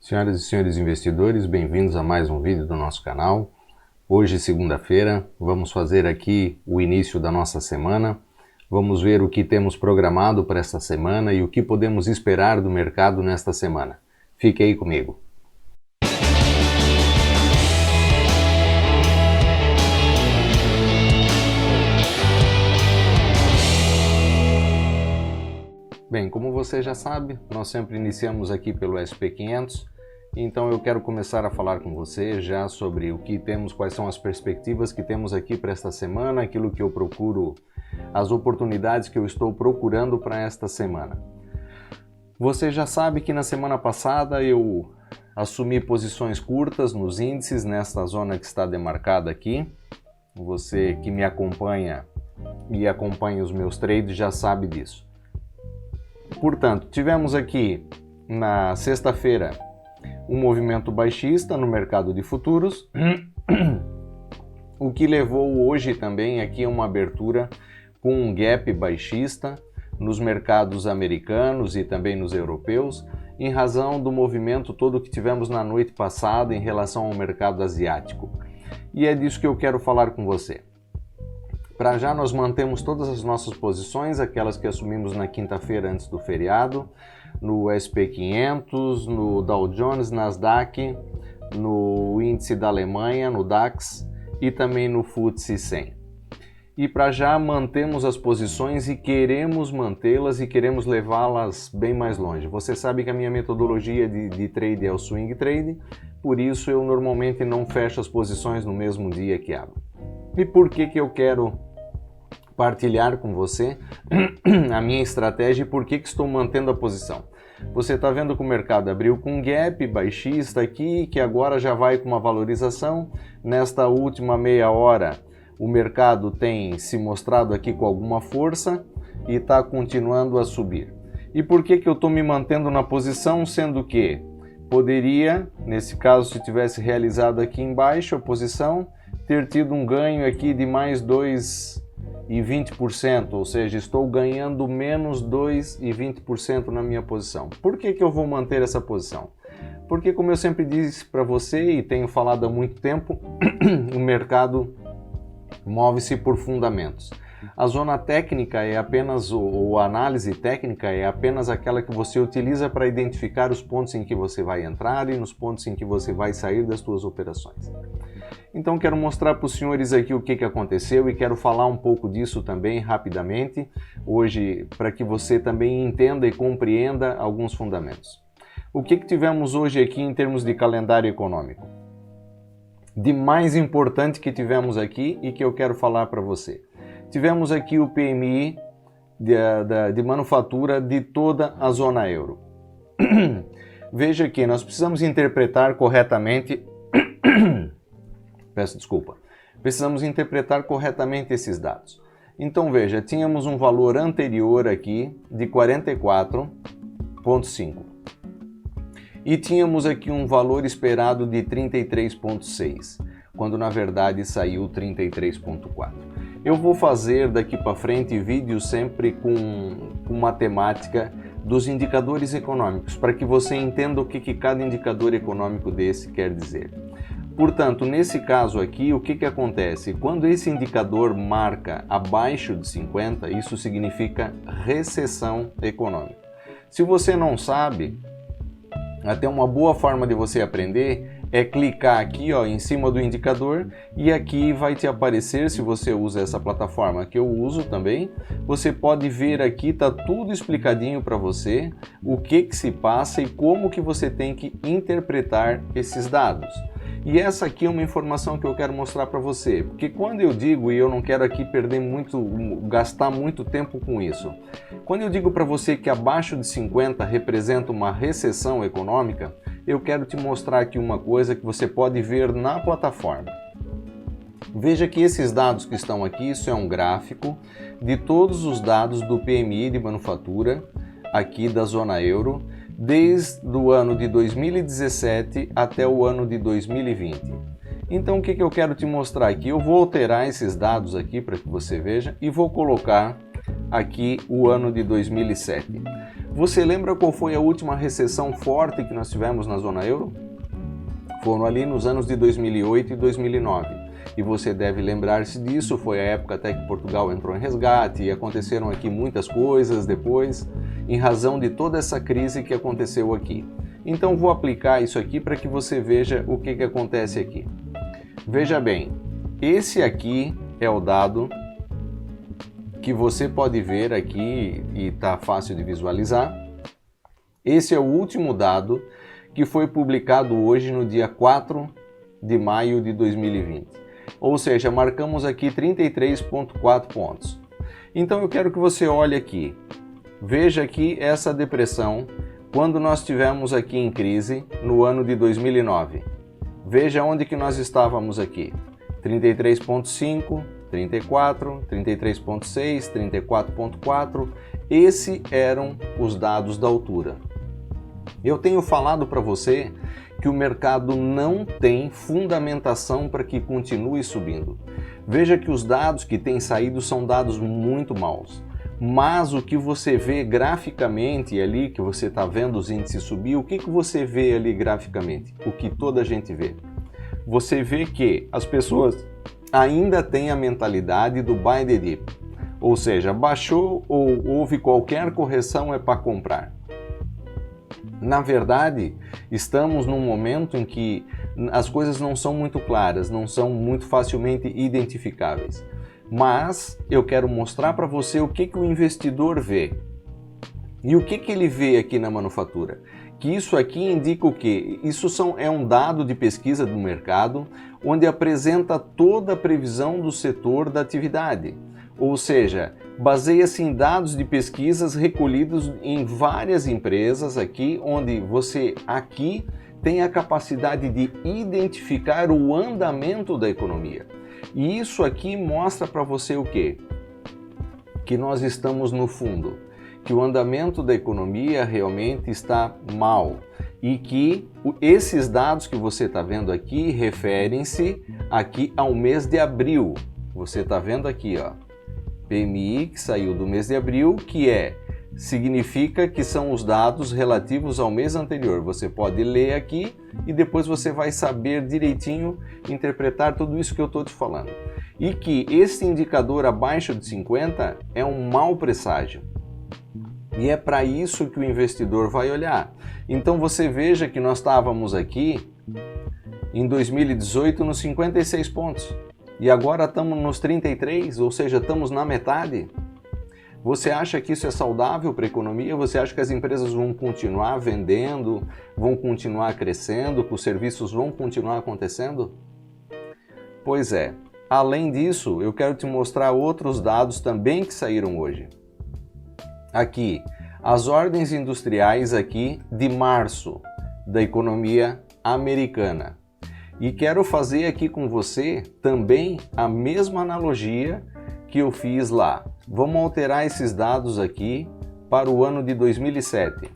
Senhoras e senhores investidores, bem-vindos a mais um vídeo do nosso canal. Hoje, segunda-feira, vamos fazer aqui o início da nossa semana. Vamos ver o que temos programado para esta semana e o que podemos esperar do mercado nesta semana. Fique aí comigo. Bem, como você já sabe, nós sempre iniciamos aqui pelo SP500, então eu quero começar a falar com você já sobre o que temos, quais são as perspectivas que temos aqui para esta semana, aquilo que eu procuro, as oportunidades que eu estou procurando para esta semana. Você já sabe que na semana passada eu assumi posições curtas nos índices, nesta zona que está demarcada aqui. Você que me acompanha e acompanha os meus trades já sabe disso. Portanto, tivemos aqui na sexta-feira um movimento baixista no mercado de futuros, o que levou hoje também aqui a uma abertura com um gap baixista nos mercados americanos e também nos europeus, em razão do movimento todo que tivemos na noite passada em relação ao mercado asiático. E é disso que eu quero falar com você. Para já nós mantemos todas as nossas posições, aquelas que assumimos na quinta-feira antes do feriado, no SP500, no Dow Jones, Nasdaq, no índice da Alemanha, no DAX e também no FTSE 100. E para já mantemos as posições e queremos mantê-las e queremos levá-las bem mais longe. Você sabe que a minha metodologia de trade é o swing trade, por isso eu normalmente não fecho as posições no mesmo dia que abro. E por que eu quero partilhar com você a minha estratégia e por que estou mantendo a posição? Você está vendo que o mercado abriu com um gap baixista aqui, que agora já vai com uma valorização. Nesta última meia hora, o mercado tem se mostrado aqui com alguma força e está continuando a subir. E por que eu estou me mantendo na posição, sendo que poderia, nesse caso, se tivesse realizado aqui embaixo a posição, ter tido um ganho aqui de mais 2,20%, ou seja, estou ganhando menos 2,20% na minha posição. Por que eu vou manter essa posição? Porque, como eu sempre disse para você e tenho falado há muito tempo, o mercado move-se por fundamentos. A zona técnica é apenas, ou a análise técnica é apenas aquela que você utiliza para identificar os pontos em que você vai entrar e nos pontos em que você vai sair das suas operações. Então quero mostrar para os senhores aqui o que aconteceu e quero falar um pouco disso também rapidamente hoje, para que você também entenda e compreenda alguns fundamentos. O que tivemos hoje aqui em termos de calendário econômico? De mais importante que tivemos aqui e que eu quero falar para você. Tivemos aqui o PMI de manufatura de toda a zona euro. Veja aqui, nós precisamos interpretar corretamente precisamos interpretar corretamente esses dados. Então veja, tínhamos um valor anterior aqui de 44,5 e tínhamos aqui um valor esperado de 33,6, quando na verdade saiu 33,4. Eu vou fazer daqui para frente vídeos sempre com matemática dos indicadores econômicos, para que você entenda o que cada indicador econômico desse quer dizer. Portanto, nesse caso aqui, o que acontece? Quando esse indicador marca abaixo de 50, isso significa recessão econômica. Se você não sabe, até uma boa forma de você aprender é clicar aqui em cima do indicador e aqui vai te aparecer, se você usa essa plataforma que eu uso também, você pode ver aqui, tá tudo explicadinho para você, o que se passa e como que você tem que interpretar esses dados. E essa aqui é uma informação que eu quero mostrar para você, porque quando eu digo, e eu não quero aqui gastar muito tempo com isso, quando eu digo para você que abaixo de 50 representa uma recessão econômica, eu quero te mostrar aqui uma coisa que você pode ver na plataforma. Veja que esses dados que estão aqui, isso é um gráfico de todos os dados do PMI de manufatura aqui da zona euro, desde o ano de 2017 até o ano de 2020. Então o que eu quero te mostrar aqui? Eu vou alterar esses dados aqui para que você veja e vou colocar aqui o ano de 2007. Você lembra qual foi a última recessão forte que nós tivemos na zona euro? Foram ali nos anos de 2008 e 2009. E você deve lembrar-se disso, foi a época até que Portugal entrou em resgate e aconteceram aqui muitas coisas depois, em razão de toda essa crise que aconteceu aqui. Então vou aplicar isso aqui para que você veja o que acontece aqui. Veja bem, esse aqui é o dado que você pode ver aqui e está fácil de visualizar. Esse é o último dado que foi publicado hoje no dia 4 de maio de 2020. Ou seja, marcamos aqui 33,4 pontos. Então eu quero que você olhe aqui. Veja aqui essa depressão quando nós estivemos aqui em crise no ano de 2009. Veja onde que nós estávamos aqui. 33,5, 34, 33,6, 34,4. Esses eram os dados da altura. Eu tenho falado para você que o mercado não tem fundamentação para que continue subindo. Veja que os dados que têm saído são dados muito maus. Mas o que você vê graficamente ali, que você está vendo os índices subir, o que você vê ali graficamente? O que toda a gente vê. Você vê que as pessoas ainda têm a mentalidade do buy the dip. Ou seja, baixou ou houve qualquer correção é para comprar. Na verdade, estamos num momento em que as coisas não são muito claras, não são muito facilmente identificáveis. Mas eu quero mostrar para você o que o investidor vê. E o que ele vê aqui na manufatura? Que isso aqui indica o quê? Isso é um dado de pesquisa do mercado, onde apresenta toda a previsão do setor da atividade. Ou seja, baseia-se em dados de pesquisas recolhidos em várias empresas aqui, onde você aqui tem a capacidade de identificar o andamento da economia. E isso aqui mostra para você o quê? Que nós estamos no fundo, que o andamento da economia realmente está mal e que esses dados que você está vendo aqui referem-se aqui ao mês de abril. Você está vendo aqui, ó. PMI que saiu do mês de abril, que significa que são os dados relativos ao mês anterior. Você pode ler aqui e depois você vai saber direitinho interpretar tudo isso que eu estou te falando. E que esse indicador abaixo de 50 é um mau presságio. E é para isso que o investidor vai olhar. Então você veja que nós estávamos aqui em 2018 nos 56 pontos. E agora estamos nos 33, ou seja, estamos na metade. Você acha que isso é saudável para a economia? Você acha que as empresas vão continuar vendendo, vão continuar crescendo, que os serviços vão continuar acontecendo? Pois é. Além disso, eu quero te mostrar outros dados também que saíram hoje. Aqui, as ordens industriais aqui de março da economia americana. E quero fazer aqui com você também a mesma analogia que eu fiz lá. Vamos alterar esses dados aqui para o ano de 2007.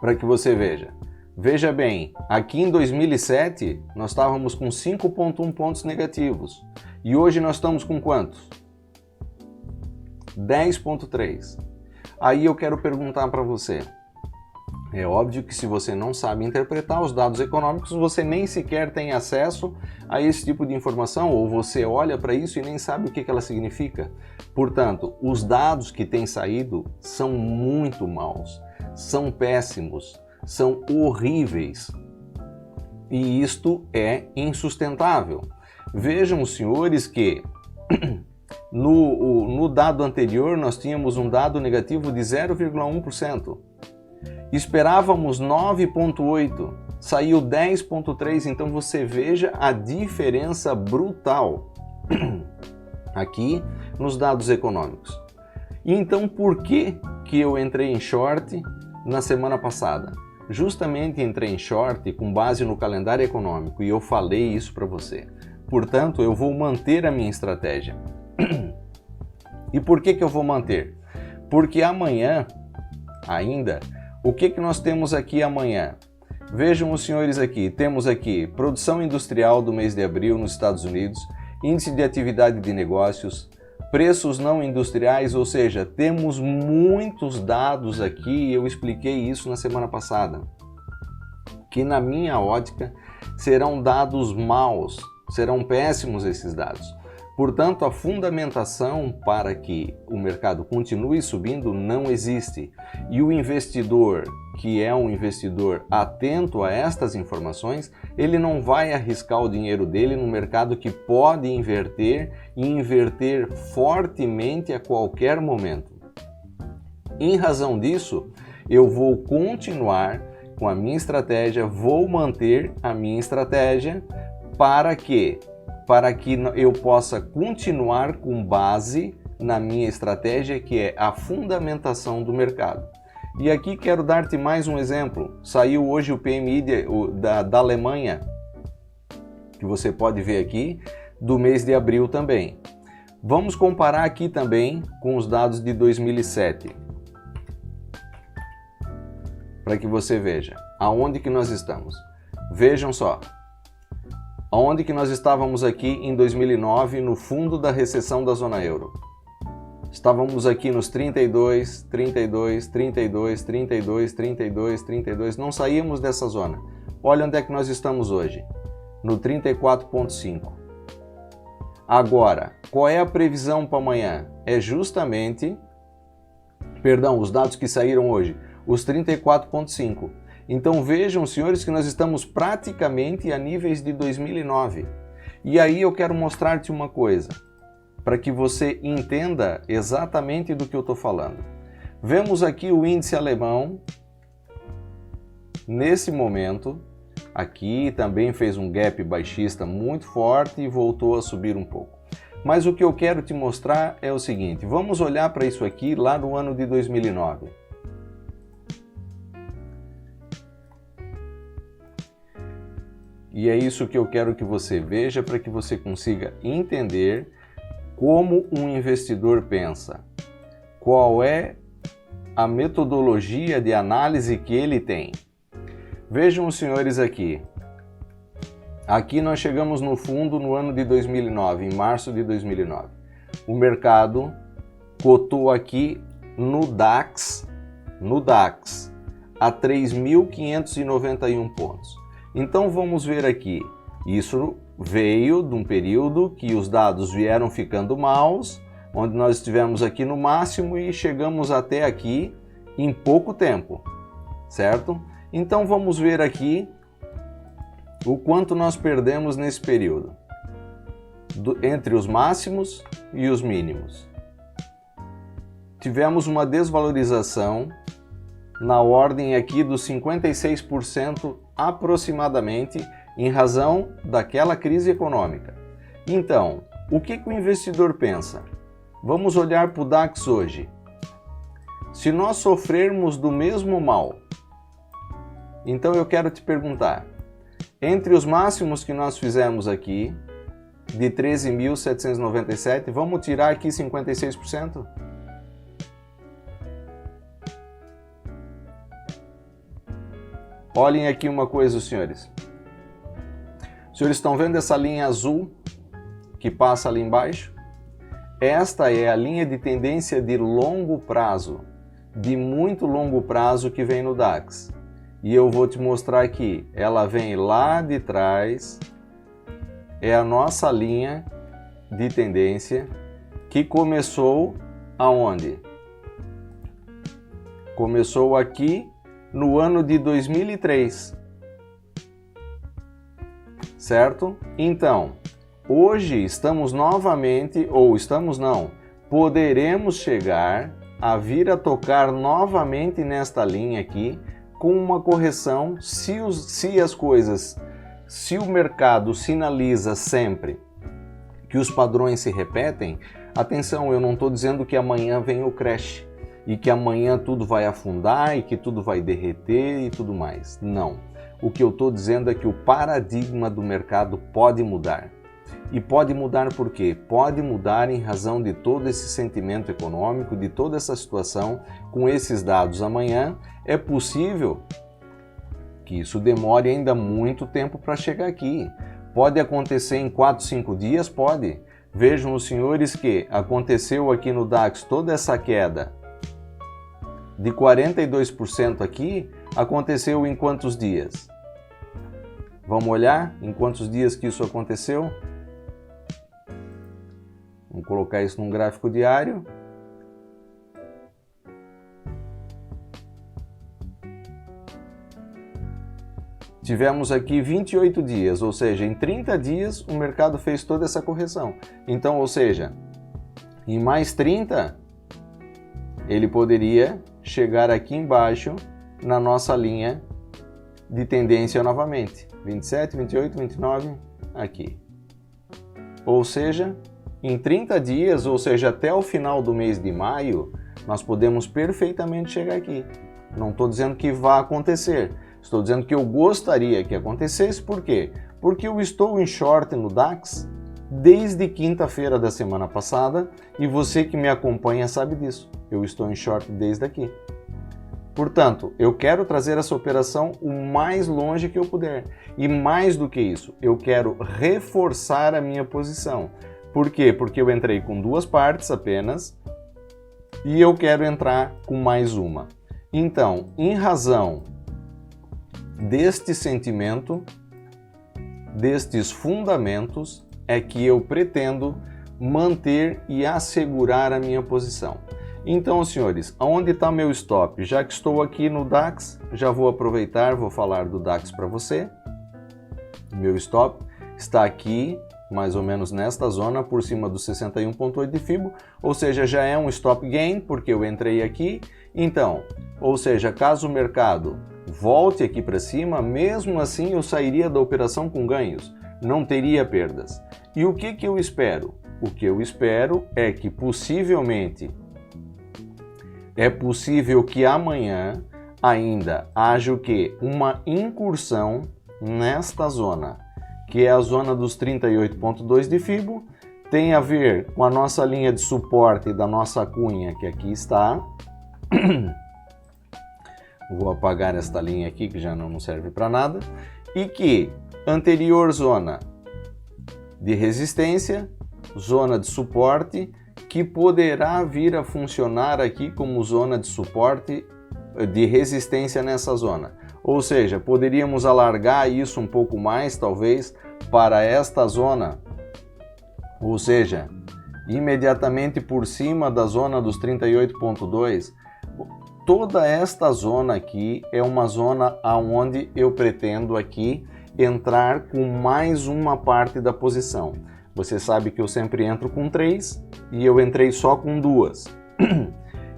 Para que você veja. Veja bem, aqui em 2007 nós estávamos com 5,1 pontos negativos. E hoje nós estamos com quantos? 10,3. Aí eu quero perguntar para você. É óbvio que se você não sabe interpretar os dados econômicos, você nem sequer tem acesso a esse tipo de informação, ou você olha para isso e nem sabe o que ela significa. Portanto, os dados que têm saído são muito maus, são péssimos, são horríveis. E isto é insustentável. Vejam, senhores, que no dado anterior nós tínhamos um dado negativo de 0,1%. Esperávamos 9,8, saiu 10,3, então você veja a diferença brutal aqui nos dados econômicos. E então por que eu entrei em short na semana passada? Justamente entrei em short com base no calendário econômico e eu falei isso para você. Portanto, eu vou manter a minha estratégia. E por que eu vou manter? Porque amanhã ainda... O que nós temos aqui amanhã? Vejam os senhores aqui, temos aqui produção industrial do mês de abril nos Estados Unidos, índice de atividade de negócios, preços não industriais, ou seja, temos muitos dados aqui, eu expliquei isso na semana passada, que na minha ótica serão dados maus, serão péssimos esses dados. Portanto, a fundamentação para que o mercado continue subindo não existe. E o investidor, que é um investidor atento a estas informações, ele não vai arriscar o dinheiro dele no mercado que pode inverter e inverter fortemente a qualquer momento. Em razão disso, eu vou continuar com a minha estratégia, vou manter a minha estratégia para que eu possa continuar com base na minha estratégia, que é a fundamentação do mercado. E aqui quero dar-te mais um exemplo. Saiu hoje o PMI da Alemanha, que você pode ver aqui, do mês de abril também. Vamos comparar aqui também com os dados de 2007, para que você veja aonde que nós estamos. Vejam só. Onde que nós estávamos aqui em 2009, no fundo da recessão da zona euro? Estávamos aqui nos 32, 32, 32, 32, 32, 32, não saímos dessa zona. Olha onde é que nós estamos hoje, no 34,5. Agora, qual é a previsão para amanhã? É justamente, os dados que saíram hoje, os 34,5. Então vejam, senhores, que nós estamos praticamente a níveis de 2009. E aí eu quero mostrar-te uma coisa, para que você entenda exatamente do que eu estou falando. Vemos aqui o índice alemão, nesse momento, aqui também fez um gap baixista muito forte e voltou a subir um pouco. Mas o que eu quero te mostrar é o seguinte, vamos olhar para isso aqui lá no ano de 2009. E é isso que eu quero que você veja para que você consiga entender como um investidor pensa. Qual é a metodologia de análise que ele tem. Vejam os senhores aqui. Aqui nós chegamos no fundo no ano de 2009, em março de 2009. O mercado cotou aqui no DAX a 3.591 pontos. Então vamos ver aqui, isso veio de um período que os dados vieram ficando maus, onde nós estivemos aqui no máximo e chegamos até aqui em pouco tempo, certo? Então vamos ver aqui o quanto nós perdemos nesse período, entre os máximos e os mínimos. Tivemos uma desvalorização na ordem aqui dos 56% aproximadamente, em razão daquela crise econômica. Então, o que o investidor pensa? Vamos olhar para o DAX hoje. Se nós sofrermos do mesmo mal, então eu quero te perguntar, entre os máximos que nós fizemos aqui, de 13.797, vamos tirar aqui 56%? Olhem aqui uma coisa, senhores. Os senhores estão vendo essa linha azul que passa ali embaixo? Esta é a linha de tendência de longo prazo, de muito longo prazo que vem no DAX. E eu vou te mostrar aqui, ela vem lá de trás, é a nossa linha de tendência que começou aonde? Começou aqui no ano de 2003, certo? Então, hoje estamos novamente, poderemos chegar a vir a tocar novamente nesta linha aqui, com uma correção, se o mercado sinaliza sempre que os padrões se repetem. Atenção, eu não estou dizendo que amanhã vem o crash, e que amanhã tudo vai afundar e que tudo vai derreter e tudo mais. Não. O que eu estou dizendo é que o paradigma do mercado pode mudar. E pode mudar por quê? Pode mudar em razão de todo esse sentimento econômico, de toda essa situação, com esses dados amanhã. É possível que isso demore ainda muito tempo para chegar aqui. Pode acontecer em 4, 5 dias? Pode. Vejam os senhores que aconteceu aqui no DAX toda essa queda de 42% aqui, aconteceu em quantos dias? Vamos olhar em quantos dias que isso aconteceu? Vamos colocar isso num gráfico diário. Tivemos aqui 28 dias, ou seja, em 30 dias o mercado fez toda essa correção. Então, ou seja, em mais 30, ele poderia chegar aqui embaixo na nossa linha de tendência novamente. 27, 28, 29, aqui. Ou seja, em 30 dias, ou seja, até o final do mês de maio, nós podemos perfeitamente chegar aqui. Não estou dizendo que vai acontecer. Estou dizendo que eu gostaria que acontecesse, por quê? Porque eu estou em short no DAX desde quinta-feira da semana passada e você que me acompanha sabe disso. Eu estou em short desde aqui. Portanto, eu quero trazer essa operação o mais longe que eu puder. E mais do que isso, eu quero reforçar a minha posição. Por quê? Porque eu entrei com duas partes apenas e eu quero entrar com mais uma. Então, em razão deste sentimento, destes fundamentos, é que eu pretendo manter e assegurar a minha posição. Então, senhores, onde está meu stop? Já que estou aqui no DAX, já vou aproveitar, vou falar do DAX para você. Meu stop está aqui, mais ou menos nesta zona, por cima do 61,8 de Fibo, ou seja, já é um stop gain, porque eu entrei aqui. Então, ou seja, caso o mercado volte aqui para cima, mesmo assim eu sairia da operação com ganhos, não teria perdas. E o que eu espero? O que eu espero é que possivelmente é possível que amanhã ainda haja o quê? Uma incursão nesta zona, que é a zona dos 38,2 de Fibo, tem a ver com a nossa linha de suporte da nossa cunha, que aqui está. Vou apagar esta linha aqui, que já não serve para nada. E que anterior zona de resistência, zona de suporte, que poderá vir a funcionar aqui como zona de suporte de resistência nessa zona. Ou seja, poderíamos alargar isso um pouco mais, talvez, para esta zona. Ou seja, imediatamente por cima da zona dos 38,2. Toda esta zona aqui é uma zona aonde eu pretendo aqui entrar com mais uma parte da posição. Você sabe que eu sempre entro com 3 e eu entrei só com 2.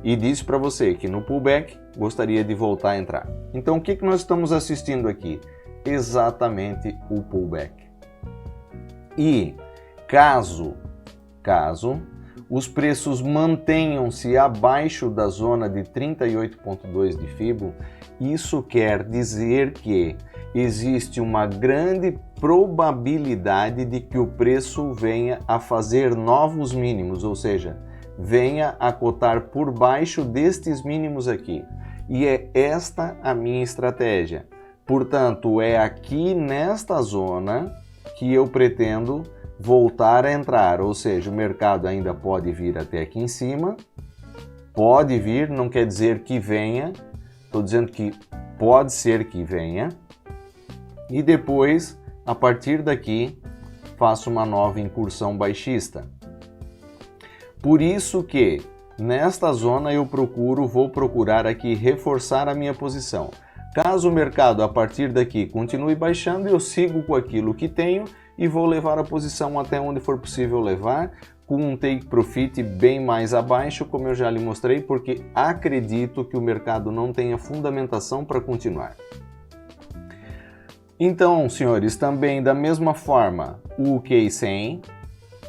E disse para você que no pullback gostaria de voltar a entrar. Então o que nós estamos assistindo aqui? Exatamente o pullback. E caso os preços mantenham-se abaixo da zona de 38,2 de Fibo, isso quer dizer que existe uma grande probabilidade de que o preço venha a fazer novos mínimos, ou seja, venha a cotar por baixo destes mínimos aqui. E é esta a minha estratégia. Portanto, é aqui nesta zona que eu pretendo voltar a entrar, ou seja, o mercado ainda pode vir até aqui em cima, pode vir, não quer dizer que venha, estou dizendo que pode ser que venha, e depois, a partir daqui, faço uma nova incursão baixista. Por isso que, nesta zona vou procurar aqui reforçar a minha posição. Caso o mercado, a partir daqui, continue baixando, eu sigo com aquilo que tenho, e vou levar a posição até onde for possível levar, com um take profit bem mais abaixo, como eu já lhe mostrei, porque acredito que o mercado não tenha fundamentação para continuar. Então, senhores, também da mesma forma, o UK 100,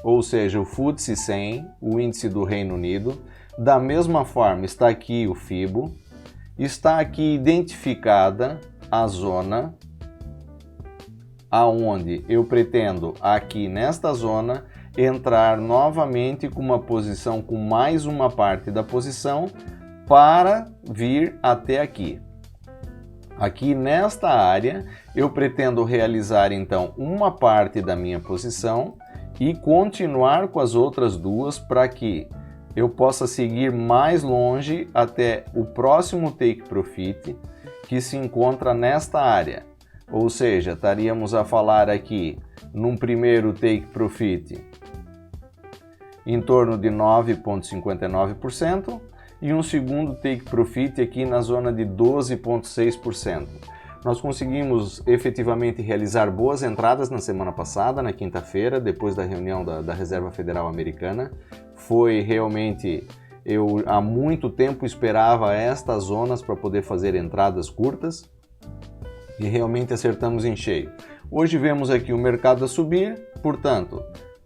ou seja, o FTSE 100, o índice do Reino Unido, da mesma forma está aqui o Fibo, está aqui identificada a zona aonde eu pretendo, aqui nesta zona, entrar novamente com uma posição, com mais uma parte da posição, para vir até aqui. Aqui nesta área, eu pretendo realizar então uma parte da minha posição e continuar com as outras duas para que eu possa seguir mais longe até o próximo take profit que se encontra nesta área. Ou seja, estaríamos a falar aqui num primeiro take profit em torno de 9,59% e um segundo take profit aqui na zona de 12,6%. Nós conseguimos efetivamente realizar boas entradas na semana passada, na quinta-feira, depois da reunião da Reserva Federal Americana. Foi realmente, eu há muito tempo esperava estas zonas para poder fazer entradas curtas e realmente acertamos em cheio. Hoje vemos aqui o mercado a subir, portanto,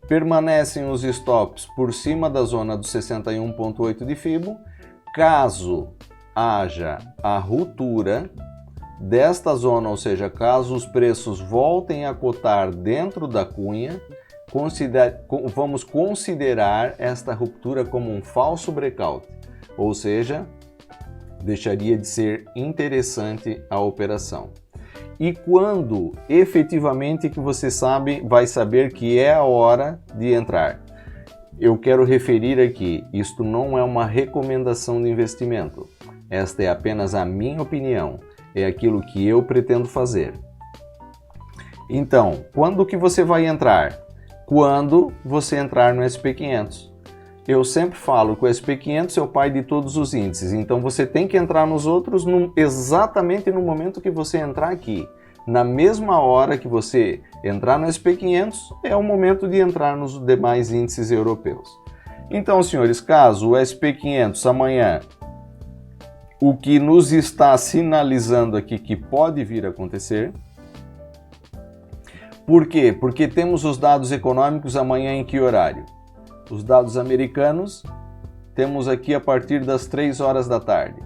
permanecem os stops por cima da zona dos 61,8 de Fibo. Caso haja a ruptura desta zona, ou seja, caso os preços voltem a cotar dentro da cunha, vamos considerar esta ruptura como um falso breakout, ou seja, deixaria de ser interessante a operação. E quando efetivamente que você vai saber que é a hora de entrar? Eu quero referir aqui, isto não é uma recomendação de investimento, esta é apenas a minha opinião. É aquilo que eu pretendo fazer. Então, quando que você vai entrar? Quando você entrar no SP500. Eu sempre falo que o SP500 é o pai de todos os índices, então você tem que entrar nos outros exatamente no momento que você entrar aqui. Na mesma hora que você entrar no SP500, é o momento de entrar nos demais índices europeus. Então, senhores, caso o SP500 amanhã, o que nos está sinalizando aqui que pode vir a acontecer. Por quê? Porque temos os dados econômicos amanhã em que horário? Os dados americanos temos aqui a partir das 3 horas da tarde.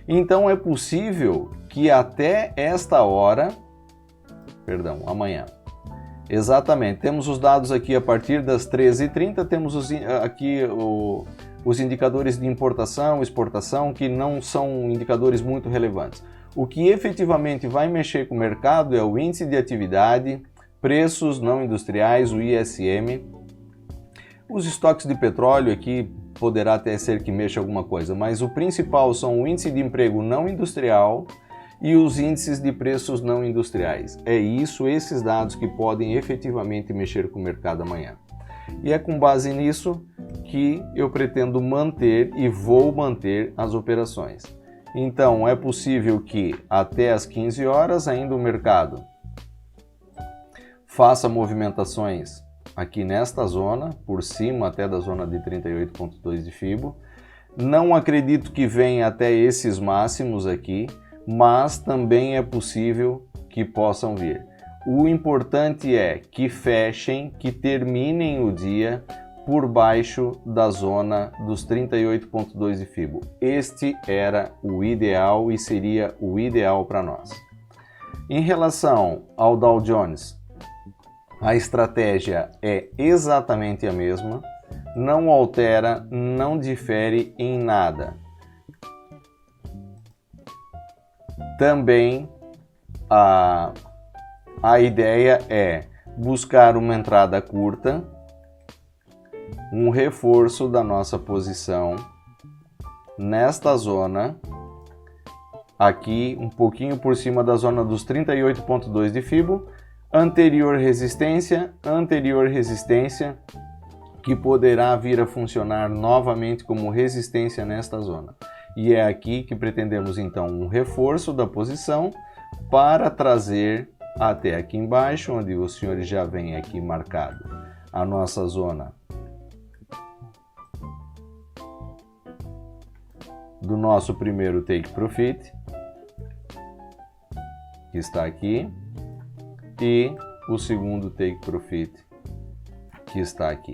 Então é possível que até esta hora, amanhã, exatamente, temos os dados aqui a partir das 13h30, temos aqui os indicadores de importação, exportação, que não são indicadores muito relevantes. O que efetivamente vai mexer com o mercado é o índice de atividade, preços não industriais, o ISM. Os estoques de petróleo aqui poderá até ser que mexa alguma coisa, mas o principal são o índice de emprego não industrial e os índices de preços não industriais. É esses dados que podem efetivamente mexer com o mercado amanhã. E é com base nisso que eu pretendo manter e vou manter as operações. Então, é possível que até as 15 horas ainda o mercado faça movimentações aqui nesta zona, por cima até da zona de 38,2 de Fibo. Não acredito que venha até esses máximos aqui, mas também é possível que possam vir. O importante é que fechem, que terminem o dia por baixo da zona dos 38,2 de Fibo. Este era o ideal e seria o ideal para nós. Em relação ao Dow Jones, a estratégia é exatamente a mesma, não altera, não difere em nada. Também a ideia é buscar uma entrada curta, um reforço da nossa posição nesta zona, aqui um pouquinho por cima da zona dos 38,2 de Fibo, anterior resistência, que poderá vir a funcionar novamente como resistência nesta zona. E é aqui que pretendemos então um reforço da posição para trazer até aqui embaixo, onde os senhores já veem aqui marcado a nossa zona do nosso primeiro take profit, que está aqui, e o segundo take profit, que está aqui.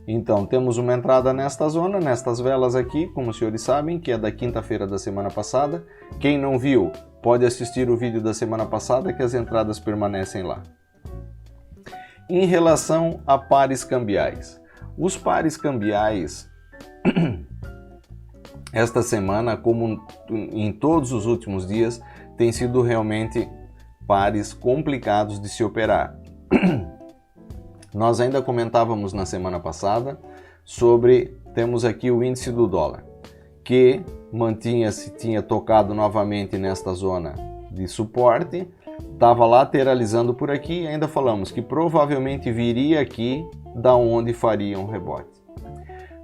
Então, temos uma entrada nesta zona, nestas velas aqui, como os senhores sabem, que é da quinta-feira da semana passada. Quem não viu, pode assistir o vídeo da semana passada, que as entradas permanecem lá. Em relação a pares cambiais. Os pares cambiais, esta semana, como em todos os últimos dias, têm sido realmente pares complicados de se operar. Nós ainda comentávamos na semana passada sobre, temos aqui o índice do dólar, que tinha tocado novamente nesta zona de suporte, estava lateralizando por aqui e ainda falamos que provavelmente viria aqui da onde faria um rebote.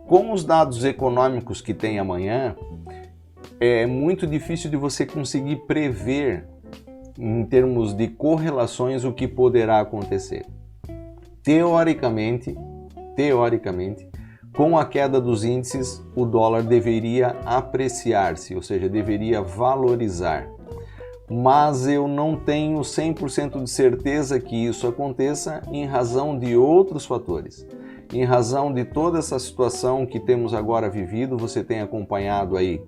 Com os dados econômicos que tem amanhã, é muito difícil de você conseguir prever em termos de correlações o que poderá acontecer. Teoricamente, com a queda dos índices, o dólar deveria apreciar-se, ou seja, deveria valorizar. Mas eu não tenho 100% de certeza que isso aconteça em razão de outros fatores. Em razão de toda essa situação que temos agora vivido, você tem acompanhado aí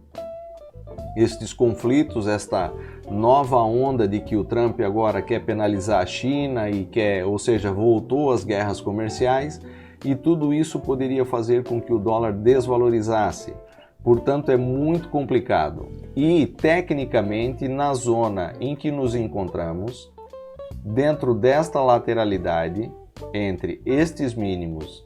estes conflitos, esta nova onda de que o Trump agora quer penalizar a China e ou seja, voltou às guerras comerciais, e tudo isso poderia fazer com que o dólar desvalorizasse. Portanto, é muito complicado. E, tecnicamente, na zona em que nos encontramos, dentro desta lateralidade, entre estes mínimos,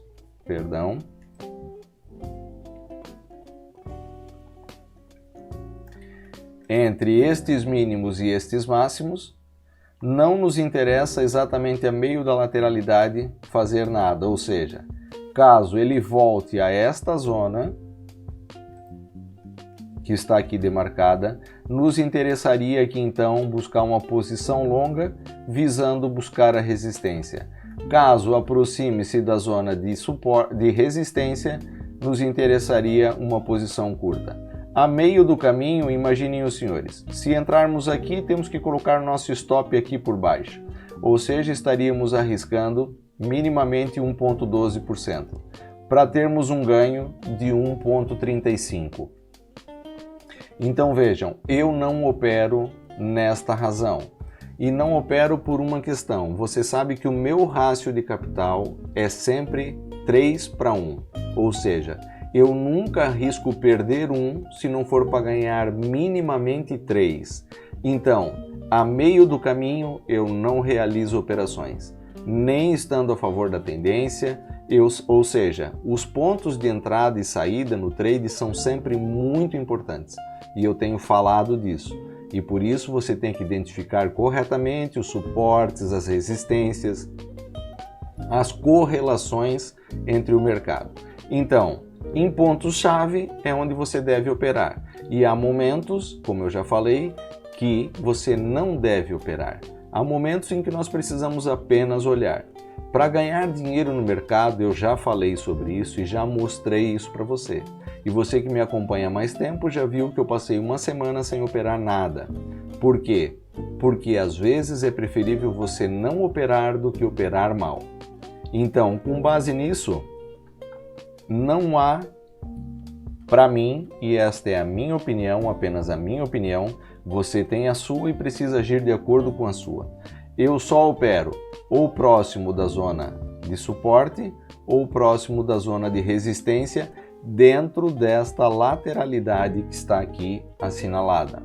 entre estes mínimos e estes máximos, não nos interessa exatamente a meio da lateralidade fazer nada, ou seja, caso ele volte a esta zona, que está aqui demarcada, nos interessaria aqui então buscar uma posição longa, visando buscar a resistência. Caso aproxime-se da zona de resistência, nos interessaria uma posição curta. A meio do caminho, imaginem os senhores, se entrarmos aqui, temos que colocar nosso stop aqui por baixo, ou seja, estaríamos arriscando minimamente 1,12%, para termos um ganho de 1,35%. Então vejam, eu não opero nesta razão, e não opero por uma questão. Você sabe que o meu rácio de capital é sempre 3:1, ou seja, eu nunca arrisco perder 1 se não for para ganhar minimamente 3. Então, a meio do caminho, eu não realizo operações, nem estando a favor da tendência, ou seja, os pontos de entrada e saída no trade são sempre muito importantes, e eu tenho falado disso. E por isso você tem que identificar corretamente os suportes, as resistências, as correlações entre o mercado. Então, em pontos-chave é onde você deve operar. E há momentos, como eu já falei, que você não deve operar. Há momentos em que nós precisamos apenas olhar. Para ganhar dinheiro no mercado, eu já falei sobre isso e já mostrei isso para você. E você que me acompanha há mais tempo já viu que eu passei uma semana sem operar nada. Por quê? Porque às vezes é preferível você não operar do que operar mal. Então, com base nisso, não há, para mim, e esta é a minha opinião, apenas a minha opinião, você tem a sua e precisa agir de acordo com a sua. Eu só opero ou próximo da zona de suporte ou próximo da zona de resistência dentro desta lateralidade que está aqui assinalada.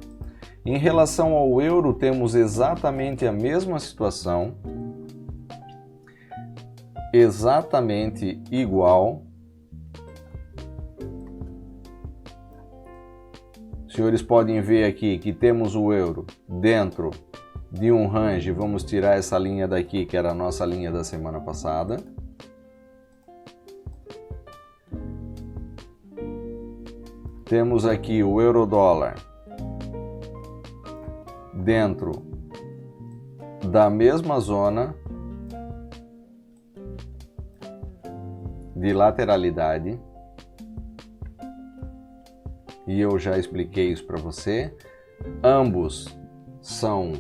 Em relação ao euro, temos exatamente a mesma situação, exatamente igual. Os senhores podem ver aqui que temos o euro dentro de um range. Vamos tirar essa linha daqui, que era a nossa linha da semana passada. Temos aqui o euro-dólar dentro da mesma zona de lateralidade. E eu já expliquei isso para você. Ambos são...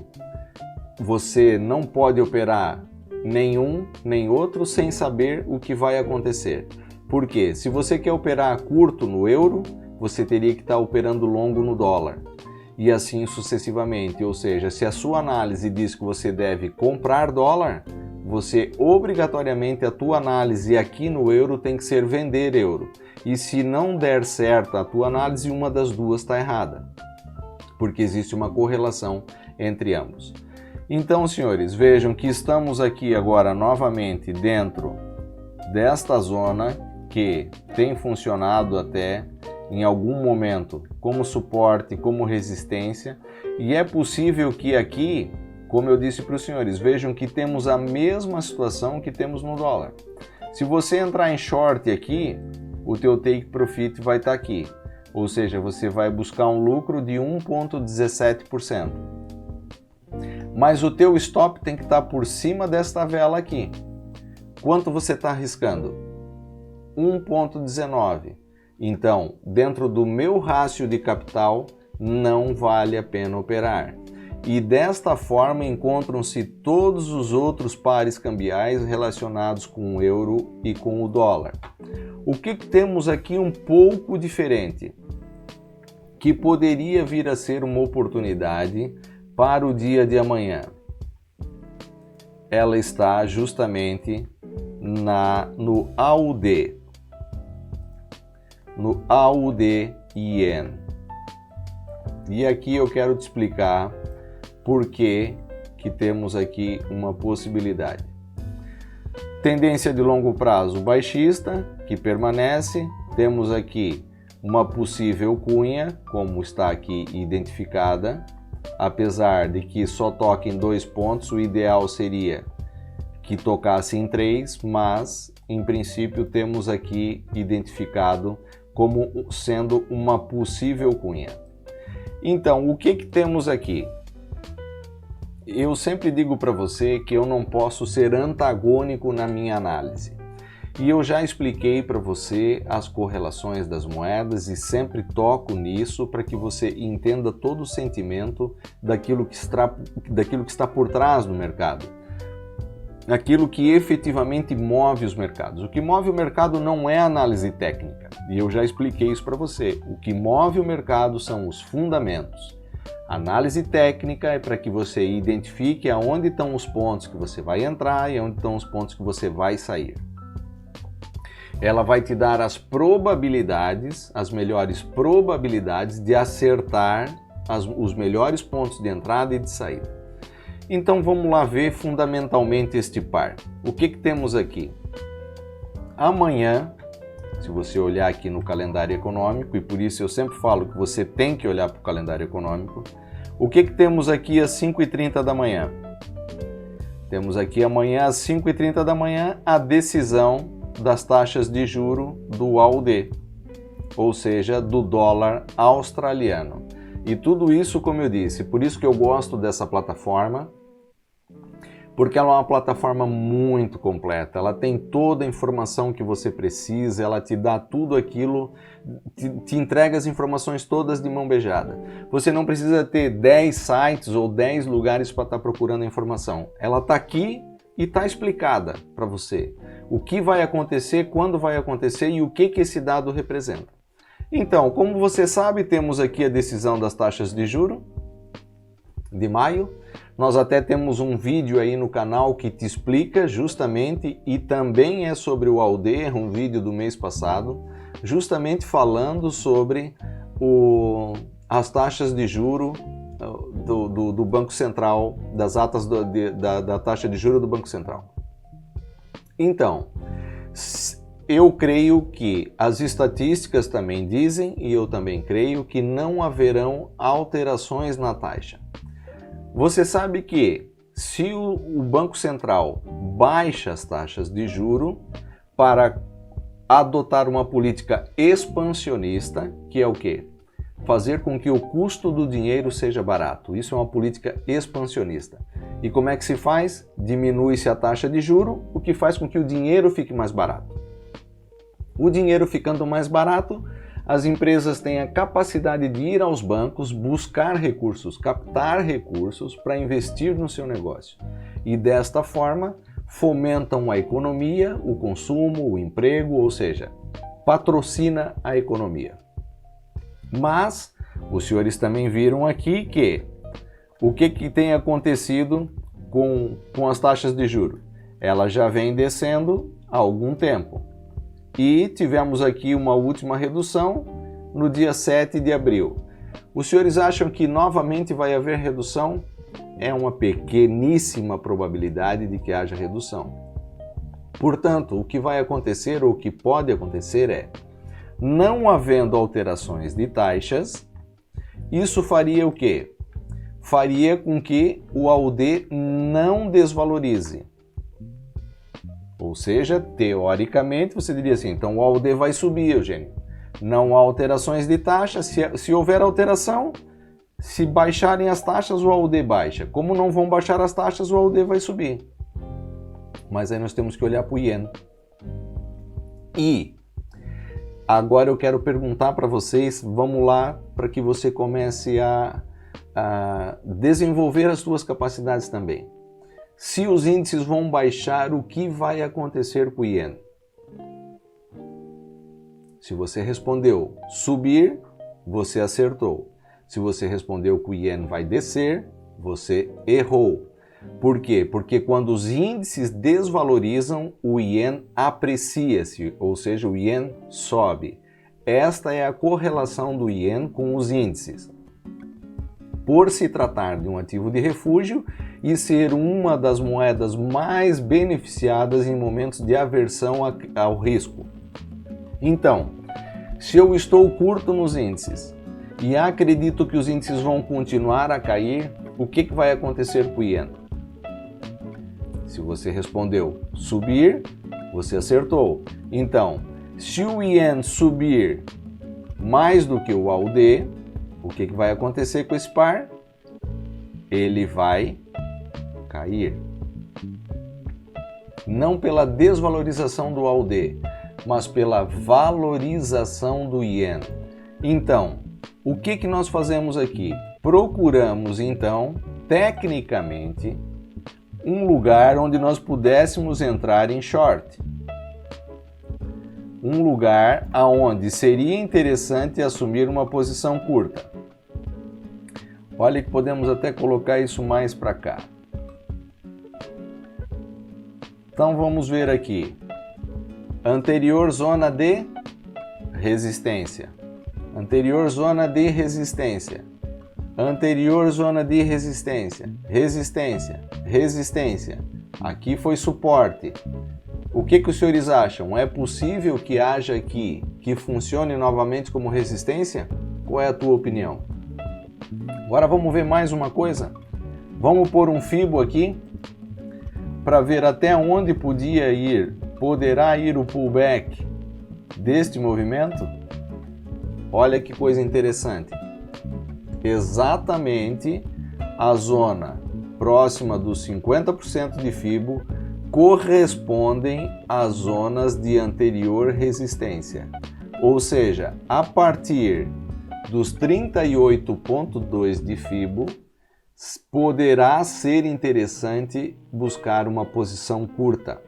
Você não pode operar nenhum nem outro sem saber o que vai acontecer. Por quê? Se você quer operar curto no euro, você teria que estar operando longo no dólar. E assim sucessivamente. Ou seja, se a sua análise diz que você deve comprar dólar, você obrigatoriamente, a tua análise aqui no euro tem que ser vender euro. E se não der certo a tua análise, uma das duas está errada, porque existe uma correlação entre ambos. Então, senhores, vejam que estamos aqui agora novamente dentro desta zona que tem funcionado até em algum momento como suporte, como resistência, e é possível que aqui, como eu disse para os senhores, vejam que temos a mesma situação que temos no dólar. Se você entrar em short aqui, o teu take profit vai estar aqui, ou seja, você vai buscar um lucro de 1,17%. Mas o teu stop tem que estar por cima desta vela aqui. Quanto você está arriscando? 1,19. Então, dentro do meu rácio de capital, não vale a pena operar. E desta forma encontram-se todos os outros pares cambiais relacionados com o euro e com o dólar. O que temos aqui um pouco diferente, que poderia vir a ser uma oportunidade para o dia de amanhã? Ela está justamente no AUD. No AUD Yen. E aqui eu quero te explicar por que temos aqui uma possibilidade. Tendência de longo prazo baixista, que permanece. Temos aqui uma possível cunha, como está aqui identificada. Apesar de que só toque em 2 pontos, o ideal seria que tocasse em 3, mas em princípio temos aqui identificado como sendo uma possível cunha. Então, o que temos aqui? Eu sempre digo para você que eu não posso ser antagônico na minha análise. E eu já expliquei para você as correlações das moedas e sempre toco nisso para que você entenda todo o sentimento daquilo que está por trás do mercado. Aquilo que efetivamente move os mercados. O que move o mercado não é análise técnica, e eu já expliquei isso para você. O que move o mercado são os fundamentos. Análise técnica é para que você identifique aonde estão os pontos que você vai entrar e aonde estão os pontos que você vai sair. Ela vai te dar as probabilidades, as melhores probabilidades de acertar os melhores pontos de entrada e de saída. Então vamos lá ver fundamentalmente este par. O que temos aqui? Amanhã, se você olhar aqui no calendário econômico, e por isso eu sempre falo que você tem que olhar para o calendário econômico, o que temos aqui às 5h30 da manhã? Temos aqui amanhã às 5h30 da manhã a decisão das taxas de juro do AUD, ou seja, do dólar australiano. E tudo isso, como eu disse, por isso que eu gosto dessa plataforma, porque ela é uma plataforma muito completa, ela tem toda a informação que você precisa, ela te dá tudo aquilo, te entrega as informações todas de mão beijada. Você não precisa ter 10 sites ou 10 lugares para estar procurando a informação. Ela está aqui e está explicada para você. O que vai acontecer, quando vai acontecer e o que esse dado representa. Então, como você sabe, temos aqui a decisão das taxas de juro de maio. Nós até temos um vídeo aí no canal que te explica justamente, e também é sobre o AUD, um vídeo do mês passado, justamente falando sobre as taxas de juro do Banco Central, das atas da taxa de juro do Banco Central. Então, eu creio que as estatísticas também dizem, e eu também creio, que não haverão alterações na taxa. Você sabe que se o Banco Central baixa as taxas de juro para adotar uma política expansionista, que é o quê? Fazer com que o custo do dinheiro seja barato. Isso é uma política expansionista. E como é que se faz? Diminui-se a taxa de juro, o que faz com que o dinheiro fique mais barato. O dinheiro ficando mais barato, as empresas têm a capacidade de ir aos bancos, buscar recursos, captar recursos para investir no seu negócio. E desta forma, fomentam a economia, o consumo, o emprego, ou seja, patrocina a economia. Mas os senhores também viram aqui que o que tem acontecido com as taxas de juros? Ela já vem descendo há algum tempo. E tivemos aqui uma última redução no dia 7 de abril. Os senhores acham que novamente vai haver redução? é uma pequeníssima probabilidade de que haja redução. Portanto, o que vai acontecer ou o que pode acontecer é, não havendo alterações de taxas, isso faria o quê? Faria com que o AUD não desvalorize. Ou seja, teoricamente, você diria assim, então o AUD vai subir, Eugênio. Não há alterações de taxa, se houver alteração, se baixarem as taxas, o AUD baixa. Como não vão baixar as taxas, o AUD vai subir. Mas aí nós temos que olhar para o Ien. E agora eu quero perguntar para vocês, vamos lá, para que você comece a desenvolver as suas capacidades também. Se os índices vão baixar, o que vai acontecer com o Ien? Se você respondeu subir, você acertou. Se você respondeu que o Ien vai descer, você errou. Por quê? Porque quando os índices desvalorizam, o Ien aprecia-se, ou seja, o Ien sobe. Esta é a correlação do Ien com os índices. Por se tratar de um ativo de refúgio e ser uma das moedas mais beneficiadas em momentos de aversão ao risco. Então, se eu estou curto nos índices e acredito que os índices vão continuar a cair, o que vai acontecer com o Ien? Se você respondeu subir, você acertou. Então, se o Ien subir mais do que o AUD, o que vai acontecer com esse par? Ele vai cair. Não pela desvalorização do AUD, mas pela valorização do Ien. Então, o que nós fazemos aqui? Procuramos, então, tecnicamente, um lugar onde nós pudéssemos entrar em short. Um lugar aonde seria interessante assumir uma posição curta. Olha que podemos até colocar isso mais para cá. Então vamos ver aqui. Anterior zona de resistência. Anterior zona de resistência. Anterior zona de resistência. Resistência. Resistência. Aqui foi suporte. O que os senhores acham? É possível que haja aqui, que funcione novamente como resistência? Qual é a tua opinião? Agora vamos ver mais uma coisa. Vamos pôr um FIBO aqui para ver até onde poderá ir o pullback deste movimento. Olha que coisa interessante. Exatamente a zona próxima dos 50% de FIBO correspondem às zonas de anterior resistência. Ou seja, a partir dos 38,2 de FIBO, poderá ser interessante buscar uma posição curta.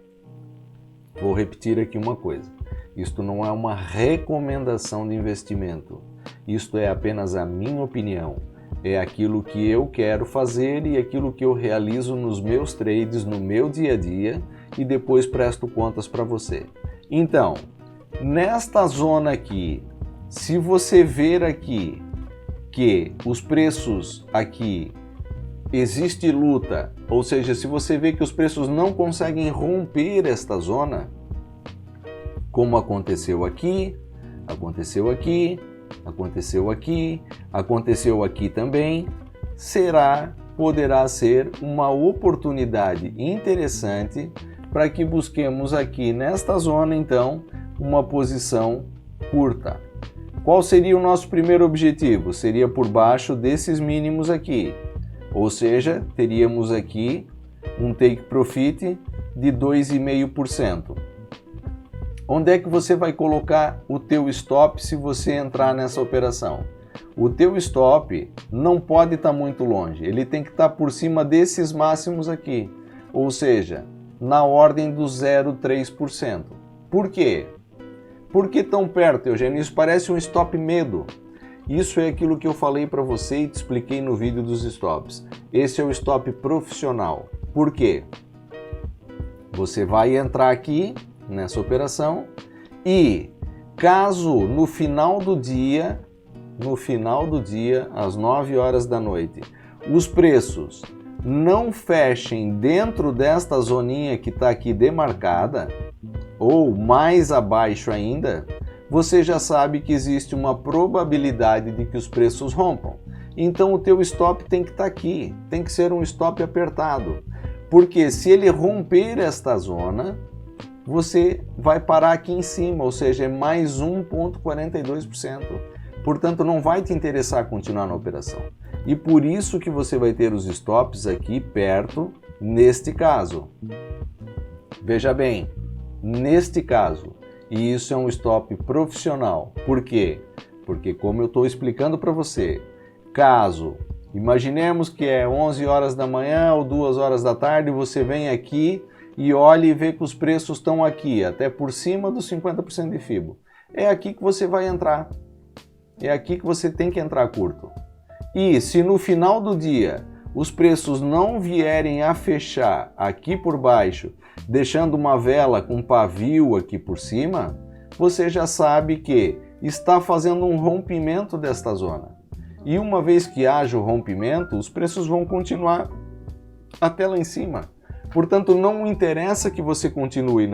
Vou repetir aqui uma coisa. Isto não é uma recomendação de investimento. Isto é apenas a minha opinião. É aquilo que eu quero fazer e aquilo que eu realizo nos meus trades, no meu dia a dia, e depois presto contas para você. Então, nesta zona aqui, se você ver aqui que os preços aqui existe luta, ou seja, se você vê que os preços não conseguem romper esta zona, como aconteceu aqui, aconteceu aqui, aconteceu aqui, aconteceu aqui também, poderá ser uma oportunidade interessante para que busquemos aqui nesta zona, então, uma posição curta. Qual seria o nosso primeiro objetivo? Seria por baixo desses mínimos aqui, ou seja, teríamos aqui um take profit de 2,5%. Onde é que você vai colocar o teu stop se você entrar nessa operação? O teu stop não pode estar muito longe, ele tem que estar por cima desses máximos aqui, ou seja, na ordem do 0,3%. Por quê? Por que tão perto, Eugênio? Isso parece um stop medo. Isso é aquilo que eu falei para você e te expliquei no vídeo dos stops. Esse é o stop profissional. Por quê? Você vai entrar aqui nessa operação e caso no final do dia, às 9 horas da noite, os preços não fechem dentro desta zoninha que está aqui demarcada, ou mais abaixo ainda, você já sabe que existe uma probabilidade de que os preços rompam. Então o teu stop tem que estar aqui, tem que ser um stop apertado. Porque se ele romper esta zona, você vai parar aqui em cima, ou seja, é mais 1,42%. Portanto, não vai te interessar continuar na operação. E por isso que você vai ter os stops aqui perto, neste caso. Veja bem, neste caso. E isso é um stop profissional. Por quê? Porque como eu estou explicando para você, caso, imaginemos que é 11 horas da manhã ou 2 horas da tarde, você vem aqui e olha e vê que os preços estão aqui, até por cima dos 50% de FIBO. É aqui que você vai entrar. É aqui que você tem que entrar curto. E se no final do dia os preços não vierem a fechar aqui por baixo, deixando uma vela com pavio aqui por cima, você já sabe que está fazendo um rompimento desta zona. E uma vez que haja o rompimento, os preços vão continuar até lá em cima. Portanto, não interessa que você continue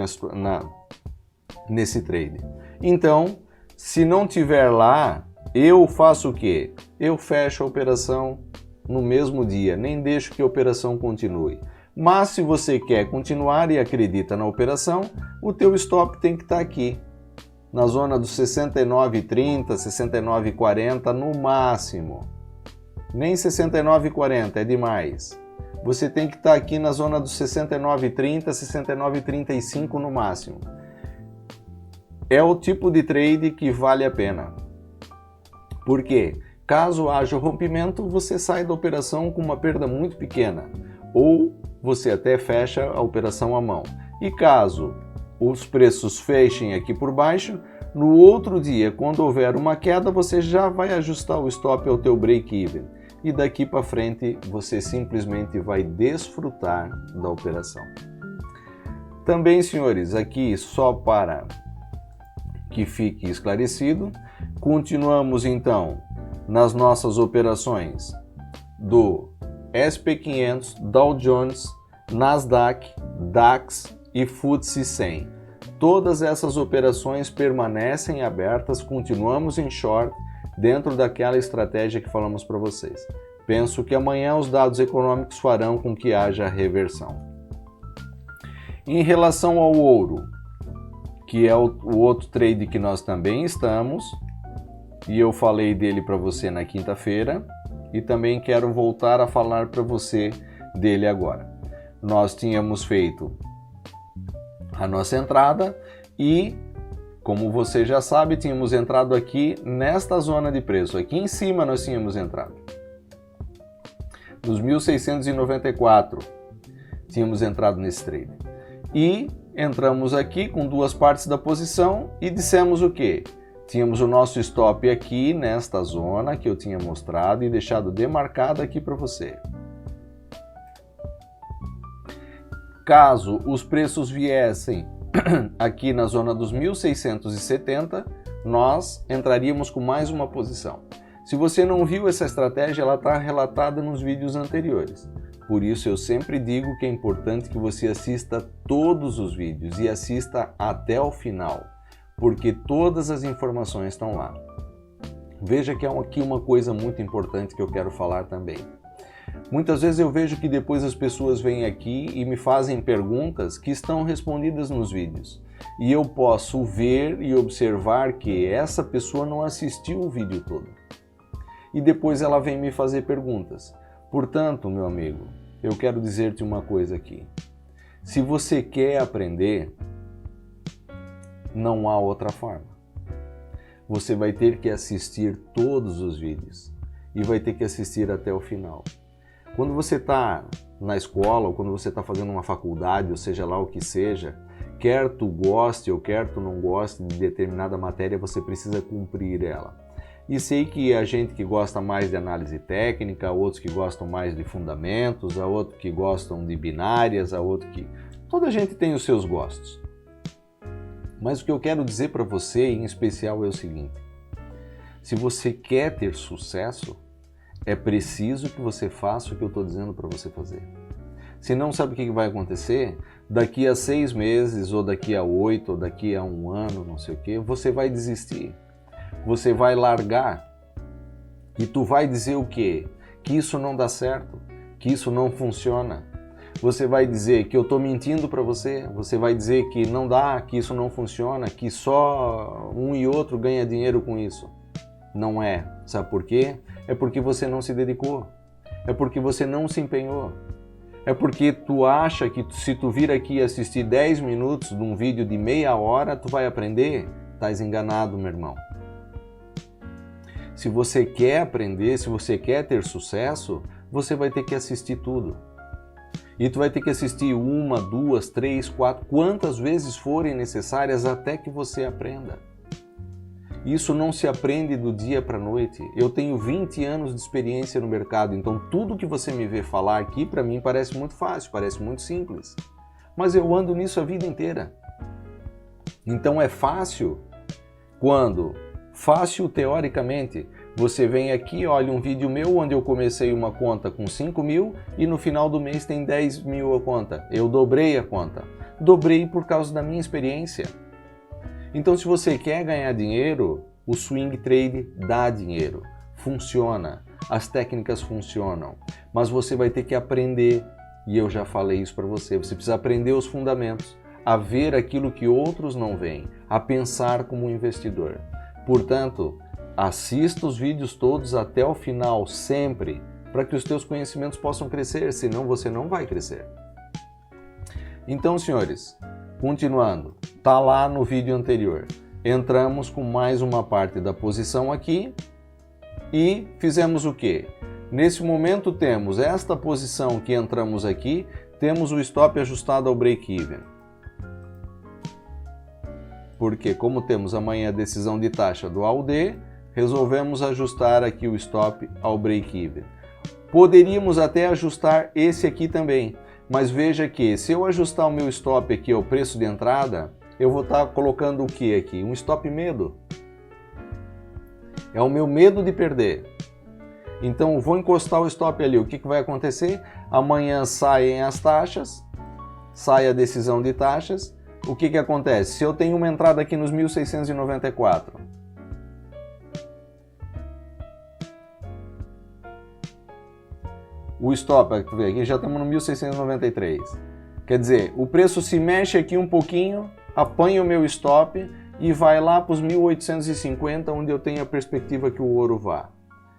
nesse trade. Então, se não tiver lá, eu faço o quê? Eu fecho a operação no mesmo dia, nem deixo que a operação continue. Mas se você quer continuar e acredita na operação, o teu stop tem que estar aqui, na zona dos 69,30, 69,40 no máximo. Nem 69,40 é demais. Você tem que estar aqui na zona dos 69,30, 69,35 no máximo. É o tipo de trade que vale a pena. Por quê? Caso haja o rompimento, você sai da operação com uma perda muito pequena. Ou você até fecha a operação à mão. E caso os preços fechem aqui por baixo, no outro dia, quando houver uma queda, você já vai ajustar o stop ao teu break-even. E daqui para frente, você simplesmente vai desfrutar da operação. Também, senhores, aqui só para que fique esclarecido, continuamos então nas nossas operações do SP500, Dow Jones, Nasdaq, DAX e FTSE 100. Todas essas operações permanecem abertas, continuamos em short dentro daquela estratégia que falamos para vocês. Penso que amanhã os dados econômicos farão com que haja reversão. Em relação ao ouro, que é o outro trade que nós também estamos, e eu falei dele para você na quinta-feira, e também quero voltar a falar para você dele agora. Nós tínhamos feito a nossa entrada e, como você já sabe, tínhamos entrado aqui nesta zona de preço. Aqui em cima nós tínhamos entrado. Nos 1.694 tínhamos entrado nesse trade. E entramos aqui com duas partes da posição e dissemos o quê? Tínhamos o nosso stop aqui nesta zona que eu tinha mostrado e deixado demarcado aqui para você. Caso os preços viessem aqui na zona dos 1.670, nós entraríamos com mais uma posição. Se você não viu essa estratégia, ela está relatada nos vídeos anteriores. Por isso eu sempre digo que é importante que você assista todos os vídeos e assista até o final, porque todas as informações estão lá. Veja que é aqui uma coisa muito importante que eu quero falar também. Muitas vezes eu vejo que depois as pessoas vêm aqui e me fazem perguntas que estão respondidas nos vídeos. E eu posso ver e observar que essa pessoa não assistiu o vídeo todo. E depois ela vem me fazer perguntas. Portanto, meu amigo, eu quero dizer-te uma coisa aqui. Se você quer aprender, não há outra forma. Você vai ter que assistir todos os vídeos e vai ter que assistir até o final. Quando você está na escola ou quando você está fazendo uma faculdade, ou seja lá o que seja, quer tu goste ou quer tu não goste de determinada matéria, você precisa cumprir ela. E sei que a gente que gosta mais de análise técnica, outros que gostam mais de fundamentos, a outros que gostam de binárias, a outros que... Toda gente tem os seus gostos. Mas o que eu quero dizer para você, em especial, é o seguinte. Se você quer ter sucesso, É preciso que você faça o que eu estou dizendo para você fazer. Se não, sabe o que vai acontecer? Daqui a 6 meses, ou daqui a 8, ou daqui a 1 ano, não sei o que, você vai desistir. Você vai largar. E tu vai dizer o quê? Que isso não dá certo, que isso não funciona. Você vai dizer que eu estou mentindo para você, você vai dizer que não dá, que isso não funciona, que só um e outro ganha dinheiro com isso. Não é. Sabe por quê? É porque você não se dedicou. É porque você não se empenhou. É porque tu acha que se tu vir aqui assistir 10 minutos de um vídeo de meia hora, tu vai aprender? Estás enganado, meu irmão. Se você quer aprender, se você quer ter sucesso, você vai ter que assistir tudo. E tu vai ter que assistir 1, 2, 3, 4, quantas vezes forem necessárias até que você aprenda. Isso não se aprende do dia para a noite. Eu tenho 20 anos de experiência no mercado, então tudo que você me vê falar aqui para mim parece muito fácil, parece muito simples. Mas eu ando nisso a vida inteira. Então é fácil quando, fácil teoricamente, você vem aqui, olha um vídeo meu onde eu comecei uma conta com 5 mil e no final do mês tem 10 mil a conta. Eu dobrei a conta. Dobrei por causa da minha experiência. Então, se você quer ganhar dinheiro, o swing trade dá dinheiro, funciona, as técnicas funcionam, mas você vai ter que aprender, e eu já falei isso para você, você precisa aprender os fundamentos, a ver aquilo que outros não veem, a pensar como um investidor. Portanto, assista os vídeos todos até o final, sempre, para que os teus conhecimentos possam crescer, senão você não vai crescer. Então, senhores, continuando, tá lá no vídeo anterior. Entramos com mais uma parte da posição aqui e fizemos o quê? Nesse momento temos esta posição que entramos aqui, temos o stop ajustado ao break-even. Porque como temos amanhã a decisão de taxa do AUD, resolvemos ajustar aqui o stop ao break-even. Poderíamos até ajustar esse aqui também. Mas veja que se eu ajustar o meu stop aqui ao preço de entrada, eu vou estar colocando o que aqui? Um stop medo. É o meu medo de perder. Então eu vou encostar o stop ali. O que vai acontecer? Amanhã saem as taxas, sai a decisão de taxas. O que acontece? Se eu tenho uma entrada aqui nos 1694, o stop, aqui já estamos no 1693. Quer dizer, o preço se mexe aqui um pouquinho, apanha o meu stop e vai lá para os 1850, onde eu tenho a perspectiva que o ouro vá.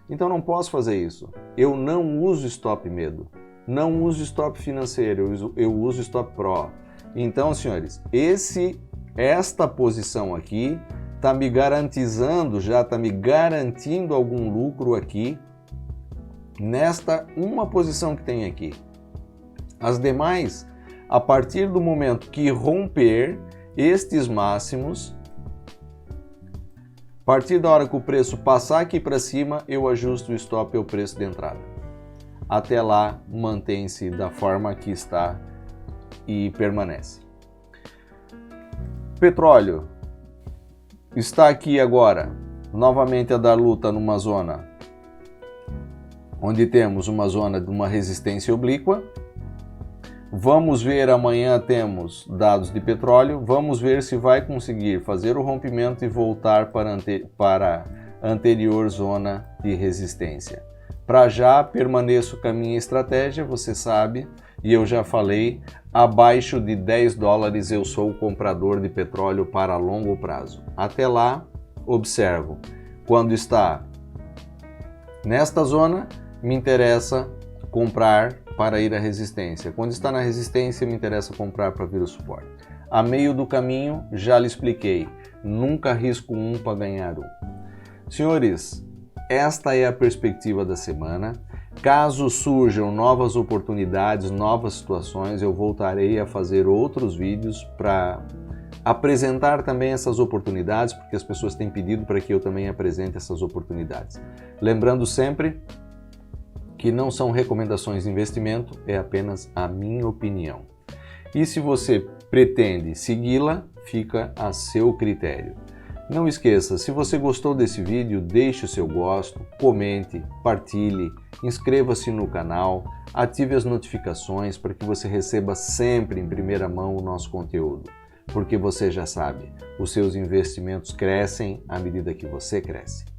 Então não posso fazer isso. Eu não uso stop medo. Não uso stop financeiro, eu uso stop pro. Então, senhores, esta posição aqui está me garantizando, já está me garantindo algum lucro aqui, nesta uma posição que tem aqui. As demais, a partir do momento que romper estes máximos, a partir da hora que o preço passar aqui para cima, eu ajusto o stop ao preço de entrada. Até lá, mantém-se da forma que está e permanece. Petróleo está aqui agora, novamente a dar luta numa zona onde temos uma zona de uma resistência oblíqua. Vamos ver, amanhã temos dados de petróleo, vamos ver se vai conseguir fazer o rompimento e voltar para a anterior zona de resistência. Para já, permaneço com a minha estratégia, você sabe, e eu já falei, abaixo de 10 dólares eu sou o comprador de petróleo para longo prazo. Até lá, observo, quando está nesta zona, me interessa comprar para ir à resistência. Quando está na resistência, me interessa comprar para vir ao suporte. A meio do caminho, já lhe expliquei, nunca arrisco um para ganhar um. Senhores, esta é a perspectiva da semana. Caso surjam novas oportunidades, novas situações, eu voltarei a fazer outros vídeos para apresentar também essas oportunidades, porque as pessoas têm pedido para que eu também apresente essas oportunidades. Lembrando sempre que não são recomendações de investimento, é apenas a minha opinião. E se você pretende segui-la, fica a seu critério. Não esqueça, se você gostou desse vídeo, deixe o seu gosto, comente, partilhe, inscreva-se no canal, ative as notificações para que você receba sempre em primeira mão o nosso conteúdo. Porque você já sabe, os seus investimentos crescem à medida que você cresce.